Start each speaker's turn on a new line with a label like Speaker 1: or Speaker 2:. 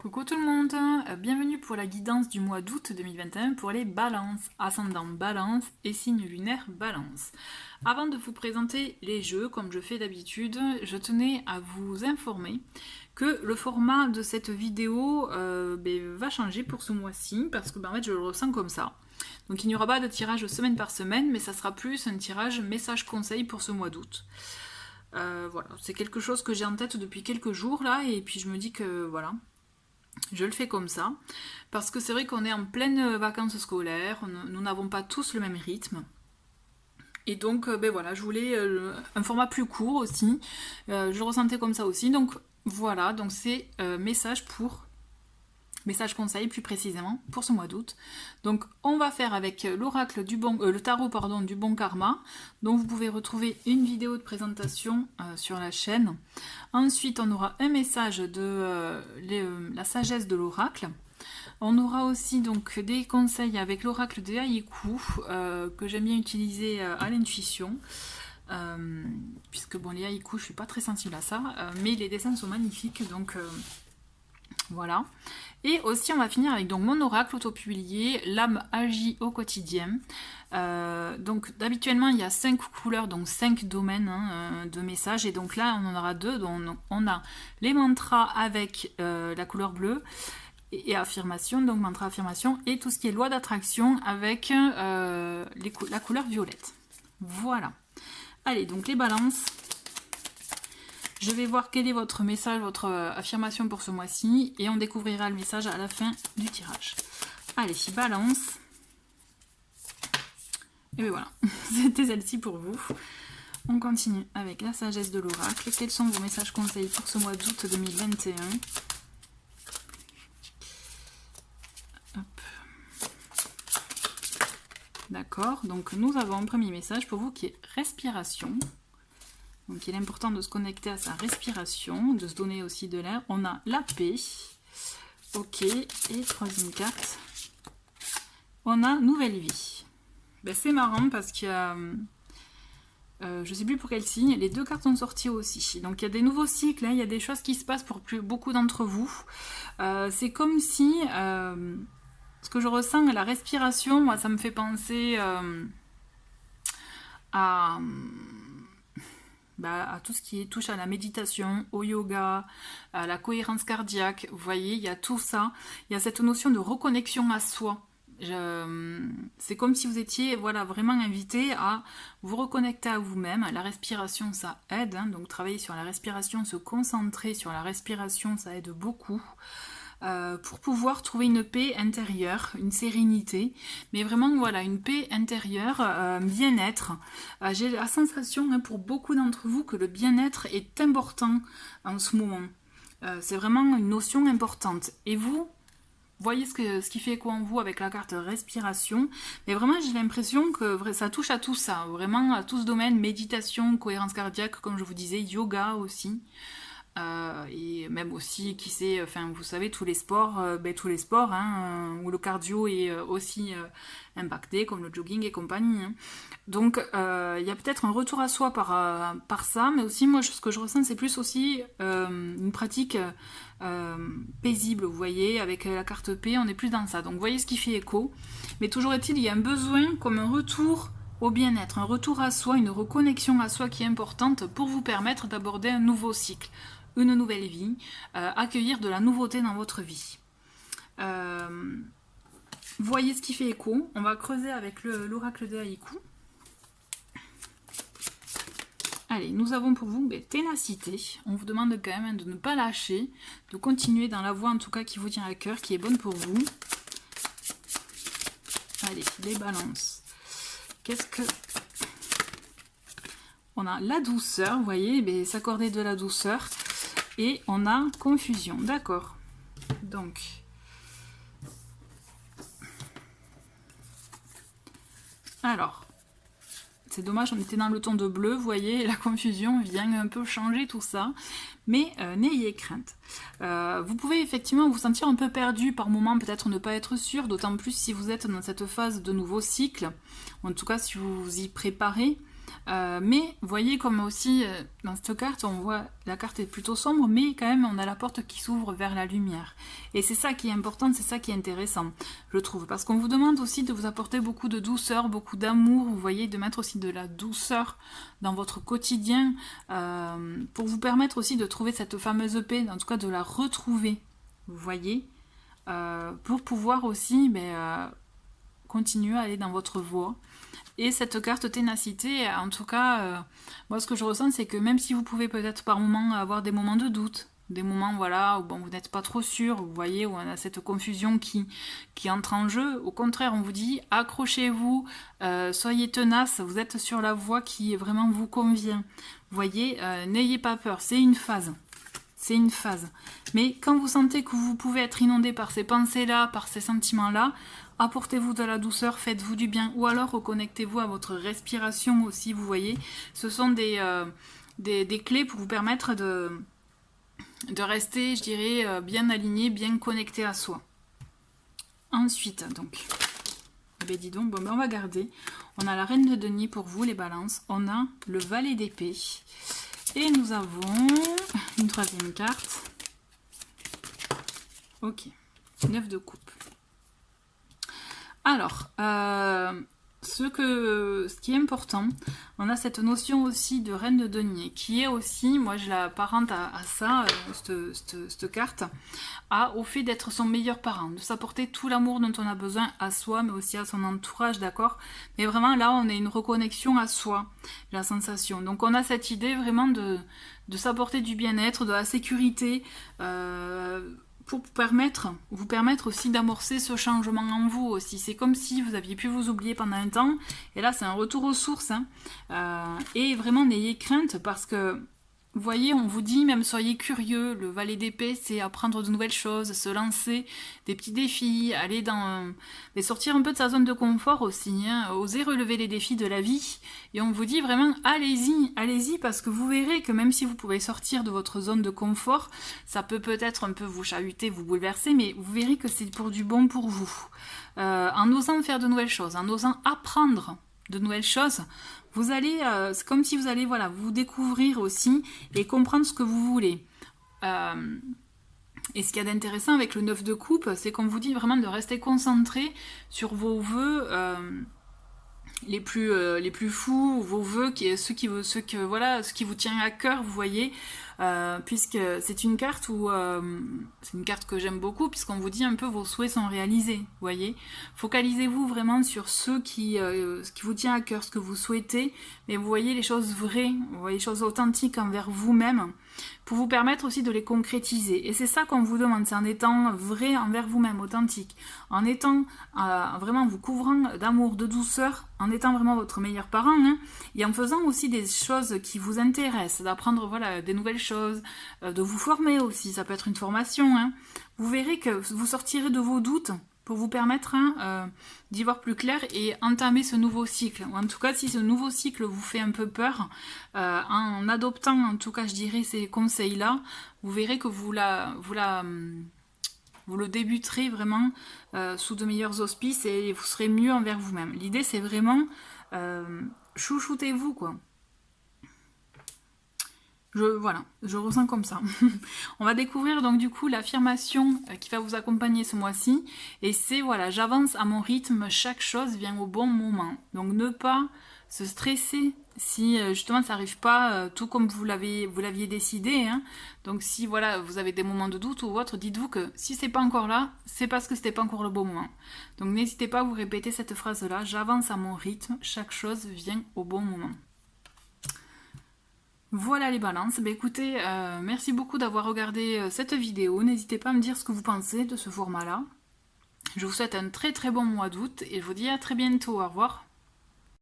Speaker 1: Coucou tout le monde, bienvenue pour la guidance du mois d'août 2021 pour les balances, ascendant balance et signe lunaire balance. Avant de vous présenter les jeux, comme je fais d'habitude, je tenais à vous informer que le format de cette vidéo va changer pour ce mois-ci, parce que en fait je le ressens comme ça. Donc il n'y aura pas de tirage semaine par semaine, mais ça sera plus un tirage message conseil pour ce mois d'août. Voilà, c'est quelque chose que j'ai en tête depuis quelques jours là, et puis je me dis que voilà, je le fais comme ça, parce que c'est vrai qu'on est en pleine vacances scolaires, nous n'avons pas tous le même rythme. Et donc, voilà, je voulais un format plus court aussi. Je le ressentais comme ça aussi. Donc, voilà, donc c'est message conseil plus précisément pour ce mois d'août. Donc on va faire avec l'oracle le tarot du bon karma, dont vous pouvez retrouver une vidéo de présentation sur la chaîne. Ensuite on aura un message de la sagesse de l'oracle. On aura aussi donc des conseils avec l'oracle de Haïku que j'aime bien utiliser à l'intuition. Puisque bon, les haïkus, je suis pas très sensible à ça, mais les dessins sont magnifiques, donc voilà. Et aussi on va finir avec donc mon oracle auto-publié, l'âme agit au quotidien. Donc habituellement il y a 5 couleurs, donc 5 domaines de messages, et donc là on en aura 2, donc on a les mantras avec la couleur bleue et affirmation, donc mantra affirmation, et tout ce qui est loi d'attraction avec la couleur violette. Voilà. Allez, donc les balances. Je vais voir quel est votre message, votre affirmation pour ce mois-ci, et on découvrira le message à la fin du tirage. Allez, balance. Et bien voilà, c'était celle-ci pour vous. On continue avec la sagesse de l'oracle. Quels sont vos messages conseils pour ce mois d'août 2021 ? Hop. D'accord, donc nous avons un premier message pour vous qui est respiration. Donc il est important de se connecter à sa respiration, de se donner aussi de l'air. On a la paix. Ok, et troisième carte. On a nouvelle vie. Ben, c'est marrant parce qu'il y a... je ne sais plus pour quel signe, les deux cartes sont sorties aussi. Donc il y a des nouveaux cycles, il y a des choses qui se passent pour beaucoup d'entre vous. C'est comme si... ce que je ressens à la respiration, moi ça me fait penser à tout ce qui touche à la méditation, au yoga, à la cohérence cardiaque. Vous voyez, il y a tout ça. Il y a cette notion de reconnexion à soi. C'est comme si vous étiez vraiment invité à vous reconnecter à vous-même. La respiration, ça aide. Donc travailler sur la respiration, se concentrer sur la respiration, ça aide beaucoup. Pour pouvoir trouver une paix intérieure, une sérénité, mais vraiment une paix intérieure, bien-être. J'ai la sensation pour beaucoup d'entre vous que le bien-être est important en ce moment. C'est vraiment une notion importante. Et vous voyez ce qui fait écho en vous avec la carte respiration, mais vraiment j'ai l'impression que ça touche à tout ça, vraiment à tout ce domaine, méditation, cohérence cardiaque, comme je vous disais, yoga aussi. Et même aussi, qui sait, vous savez, tous les sports, où le cardio est aussi impacté, comme le jogging et compagnie. Donc, il y a peut-être un retour à soi par ça, mais aussi, moi, ce que je ressens, c'est plus aussi une pratique paisible, vous voyez, avec la carte P, on est plus dans ça. Donc, vous voyez ce qui fait écho. Mais toujours est-il, il y a un besoin comme un retour au bien-être, un retour à soi, une reconnexion à soi qui est importante pour vous permettre d'aborder un nouveau cycle, une nouvelle vie, accueillir de la nouveauté dans votre vie. Voyez ce qui fait écho. On va creuser avec l'oracle de Haïku. Allez, nous avons pour vous ténacité. On vous demande quand même de ne pas lâcher, de continuer dans la voie en tout cas qui vous tient à cœur, qui est bonne pour vous. Allez, les balances. Qu'est-ce que... On a la douceur, vous voyez, s'accorder de la douceur. Et on a confusion, d'accord. Donc, alors, c'est dommage, on était dans le ton de bleu, vous voyez, la confusion vient un peu changer tout ça. Mais n'ayez crainte. Vous pouvez effectivement vous sentir un peu perdu par moment, peut-être ne pas être sûr, d'autant plus si vous êtes dans cette phase de nouveau cycle, en tout cas si vous vous y préparez. Mais vous voyez comme aussi dans cette carte, on voit la carte est plutôt sombre, mais quand même on a la porte qui s'ouvre vers la lumière. Et c'est ça qui est important, c'est ça qui est intéressant, je trouve. Parce qu'on vous demande aussi de vous apporter beaucoup de douceur, beaucoup d'amour, vous voyez, de mettre aussi de la douceur dans votre quotidien, pour vous permettre aussi de trouver cette fameuse paix, en tout cas de la retrouver, vous voyez, pour pouvoir aussi continuer à aller dans votre voie. Et cette carte ténacité, en tout cas, moi ce que je ressens, c'est que même si vous pouvez peut-être par moment avoir des moments de doute, des moments voilà, où bon, vous n'êtes pas trop sûr, vous voyez, où on a cette confusion qui entre en jeu, au contraire, on vous dit accrochez-vous, soyez tenace, vous êtes sur la voie qui vraiment vous convient. Vous voyez, n'ayez pas peur, c'est une phase. C'est une phase. Mais quand vous sentez que vous pouvez être inondé par ces pensées-là, par ces sentiments-là, apportez-vous de la douceur, faites-vous du bien, ou alors reconnectez-vous à votre respiration aussi, vous voyez. Ce sont des clés pour vous permettre de rester, je dirais, bien aligné, bien connecté à soi. Ensuite, donc, dis donc, bon, on va garder. On a la reine de denier pour vous, les balances. On a le valet d'épée. Et nous avons une troisième carte. Ok, 9 de coupe. Alors, ce qui est important, on a cette notion aussi de reine de denier, qui est aussi, moi je l'apparente à ça, cette carte, au fait d'être son meilleur parent, de s'apporter tout l'amour dont on a besoin à soi, mais aussi à son entourage, d'accord? Mais vraiment là, on a une reconnexion à soi, la sensation. Donc on a cette idée vraiment de s'apporter du bien-être, de la sécurité, pour vous permettre aussi d'amorcer ce changement en vous aussi. C'est comme si vous aviez pu vous oublier pendant un temps, et là c'est un retour aux sources, et vraiment n'ayez crainte, parce que vous voyez, on vous dit même soyez curieux, le valet d'épée c'est apprendre de nouvelles choses, se lancer des petits défis, aller mais sortir un peu de sa zone de confort aussi, oser relever les défis de la vie, et on vous dit vraiment allez-y, parce que vous verrez que même si vous pouvez sortir de votre zone de confort, ça peut peut-être un peu vous chahuter, vous bouleverser, mais vous verrez que c'est pour du bon pour vous. En osant faire de nouvelles choses, en osant apprendre de nouvelles choses, vous allez, c'est comme si vous allez vous découvrir aussi et comprendre ce que vous voulez. Et ce qu'il y a d'intéressant avec le 9 de coupe, c'est qu'on vous dit vraiment de rester concentré sur vos vœux les plus fous, vos vœux, ce qui vous tient à cœur, vous voyez, puisque c'est une carte c'est une carte que j'aime beaucoup, puisqu'on vous dit un peu vos souhaits sont réalisés, vous voyez. Focalisez-vous vraiment sur ce qui vous tient à cœur, ce que vous souhaitez, mais vous voyez les choses vraies, vous voyez les choses authentiques envers vous-même, pour vous permettre aussi de les concrétiser. Et c'est ça qu'on vous demande, c'est en étant vrai envers vous-même, authentique, en étant vraiment vous couvrant d'amour, de douceur, en étant vraiment votre meilleur parent, et en faisant aussi des choses qui vous intéressent, d'apprendre des nouvelles choses, de vous former aussi, ça peut être une formation. Vous verrez que vous sortirez de vos doutes pour vous permettre d'y voir plus clair et entamer ce nouveau cycle. Ou en tout cas, si ce nouveau cycle vous fait un peu peur, en adoptant, en tout cas, je dirais, ces conseils-là, vous verrez que vous le débuterez vraiment sous de meilleurs auspices et vous serez mieux envers vous-même. L'idée, c'est vraiment chouchoutez-vous, quoi. Je ressens comme ça. On va découvrir donc du coup l'affirmation qui va vous accompagner ce mois-ci. Et c'est j'avance à mon rythme, chaque chose vient au bon moment. Donc ne pas se stresser si justement ça n'arrive pas tout comme vous l'aviez décidé. Donc si vous avez des moments de doute ou autre, dites-vous que si c'est pas encore là, c'est parce que c'était pas encore le bon moment. Donc n'hésitez pas à vous répéter cette phrase-là, j'avance à mon rythme, chaque chose vient au bon moment. Voilà les balances, écoutez, merci beaucoup d'avoir regardé cette vidéo, n'hésitez pas à me dire ce que vous pensez de ce format-là. Je vous souhaite un très très bon mois d'août et je vous dis à très bientôt, au revoir.